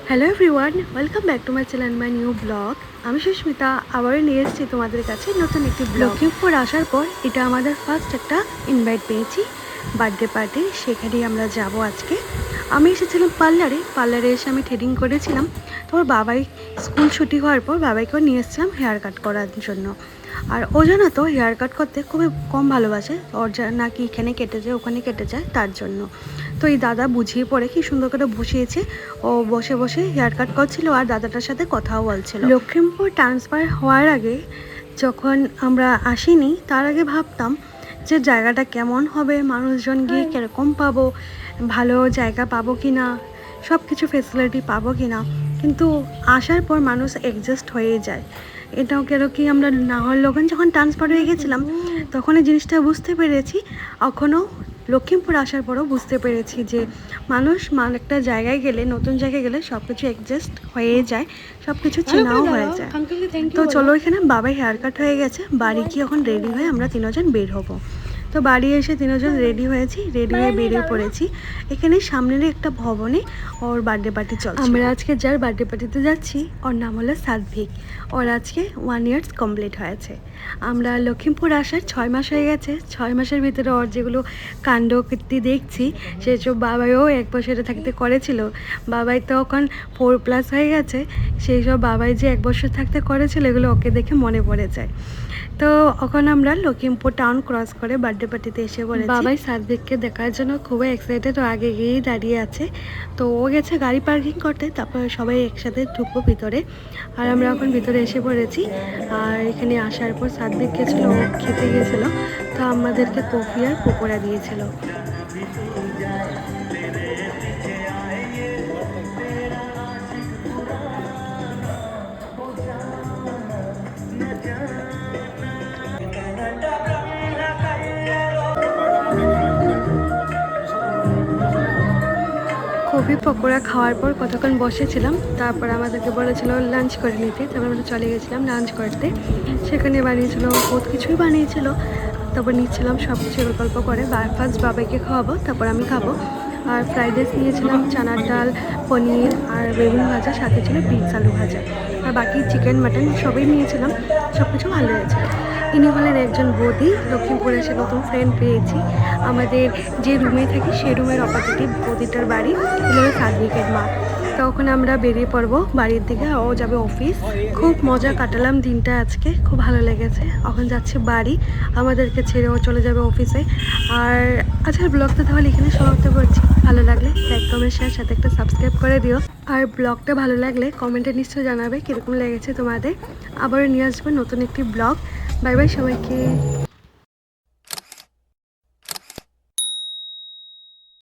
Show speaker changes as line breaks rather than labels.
Hello everyone, welcome back to my channel my new blog. আমি সুস্মিতা আবারও নিয়ে এসেছি তোমাদের কাছে নতুন একটি ব্লগ। লক্ষ্মীপুর আসার পর এটা আমাদের ফার্স্ট একটা ইনভাইট পেয়েছি বার্থডে পার্টি, সেখানেই আমরা যাব আজকে। আমি এসেছিলাম পার্লারে এসে আমি থ্রেডিং করেছিলাম। তোমার বাবাই স্কুল ছুটি হওয়ার পর বাবাইকেও নিয়ে এসেছিলাম হেয়ার কাট করার জন্য। আর ও জানো তো হেয়ার কাট করতে খুবই কম ভালোবাসে, ওর নাকি এখানে কেটে যায় ওখানে কেটে যায়, তার জন্য। তো এই দাদা বুঝিয়ে পড়ে কি সুন্দর করে বসিয়েছে, ও বসে বসে হেয়ার কাট করছিল আর দাদাটার সাথে কথাও বলছিল। লক্ষ্মীপুর ট্রান্সফার হওয়ার আগে যখন আমরা আসিনি, তার আগে ভাবতাম যে জায়গাটা কেমন হবে, মানুষজন গিয়ে কীরকম পাবো, ভালো জায়গা পাবো কি না, সব কিছু ফেসিলিটি পাবো কি না। কিন্তু আসার পর মানুষ অ্যাডজাস্ট হয়ে যায়। এটাও কেন কি আমরা না হওয়ার লোকান যখন ট্রান্সফার হয়ে গেছিলাম তখন এই জিনিসটা বুঝতে পেরেছি। এখনও লক্ষ্মীপুর আসার পরও বুঝতে পেরেছি যে মানুষ একটা জায়গায় গেলে, নতুন জায়গায় গেলে সব কিছু অ্যাডজাস্ট হয়ে যায়, সব কিছু চেনাও হয়ে যায়। তো চলো, এখানে বাবাই হেয়ার কাট হয়ে গেছে, বাড়ি গিয়ে এখন রেডি হয়ে আমরা তিনজন বের হবো। তো বাড়ি এসে তিনজন রেডি হয়েছি, রেডি হয়ে বেরিয়ে পড়েছি। এখানে সামনেরই একটা ভবনে ওর বার্থডে পার্টি চলছে। আমরা আজকে যার বার্থডে পার্টিতে যাচ্ছি ওর নাম হলো সাদভিক। ওর আজকে 1 ইয়ার্স কমপ্লিট হয়েছে। আমরা লক্ষ্মীপুর আসার 6 মাস হয়ে গেছে। 6 মাসের ভিতরে ওর যেগুলো কাণ্ড কীর্তি দেখছি, সেসব বাবাইও 1 বছরে থাকতে করেছিল। বাবাই তো এখন 4+ হয়ে গেছে, সেই সব বাবাই যে 1 বছর থাকতে করেছিল এগুলো ওকে দেখে মনে পড়ে যায়। তো এখন আমরা লক্ষ্মীপুর টাউন ক্রস করে বার্থডে পার্টিতে এসে পড়েছি। বাবাই সাদভিককে দেখার জন্য খুবই এক্সাইটেড, ও আগে গিয়েই দাঁড়িয়ে আছে। তো ও গেছে গাড়ি পার্কিং করতে, তারপর সবাই একসাথে ঢুকবো ভিতরে। আর আমরা এখন ভিতরে এসে পড়েছি। আর এখানে আসার পর সাদভিক গেছিলো, ও খেতে গিয়েছিলো, তো আমাদেরকে কফি আর পকোড়া দিয়েছিল। কফি পকোড়া খাওয়ার পর কতক্ষণ বসেছিলাম, তারপর আমাদেরকে বলেছিল লাঞ্চ করে নিতে। তারপর আমরা চলে গেছিলাম লাঞ্চ করতে। সেখানে বানিয়েছিল, বহুত কিছুই বানিয়েছিল। তারপর নিচ্ছিলাম সব কিছু গল্প করে। ফার্স্ট বাবাইকে খাওয়াবো, তারপর আমি খাবো। আর ফ্রাইড রাইস নিয়েছিলাম, চানার ডাল, পনির আর বেগুন ভাজা, সাথে ছিল বিনস আলু ভাজা। আর বাকি চিকেন মাটন সবই নিয়েছিলাম, সব কিছু ভালো হয়েছে। ইনি হলেন একজন বৌদি, লক্ষ্মীপুরে এসে নতুন ফ্রেন্ড পেয়েছি। আমাদের যে রুমে থাকি সেই রুমের অপোজিটে বৌদিটার বাড়ি, এগুলো সাদভিকের মা। তখন আমরা বেরিয়ে পড়বো বাড়ির দিকে, ও যাবে অফিস। খুব মজা কাটালাম দিনটা আজকে, খুব ভালো লেগেছে। এখন যাচ্ছে বাড়ি, আমাদেরকে ছেড়ে ও চলে যাবে অফিসে। আর আজকের ব্লগটা তাহলে এখানে সমাপ্ত করছি। ভালো লাগলে লাইক কমেন্ট শেয়ার, সাথে একটা সাবস্ক্রাইব করে দিও। আর ব্লগটা ভালো লাগলে কমেন্টে নিশ্চয়ই জানাবে কীরকম লেগেছে তোমাদের। আবারও নিয়ে আসবো নতুন একটি ব্লগ। বাই বাই সবাইকে।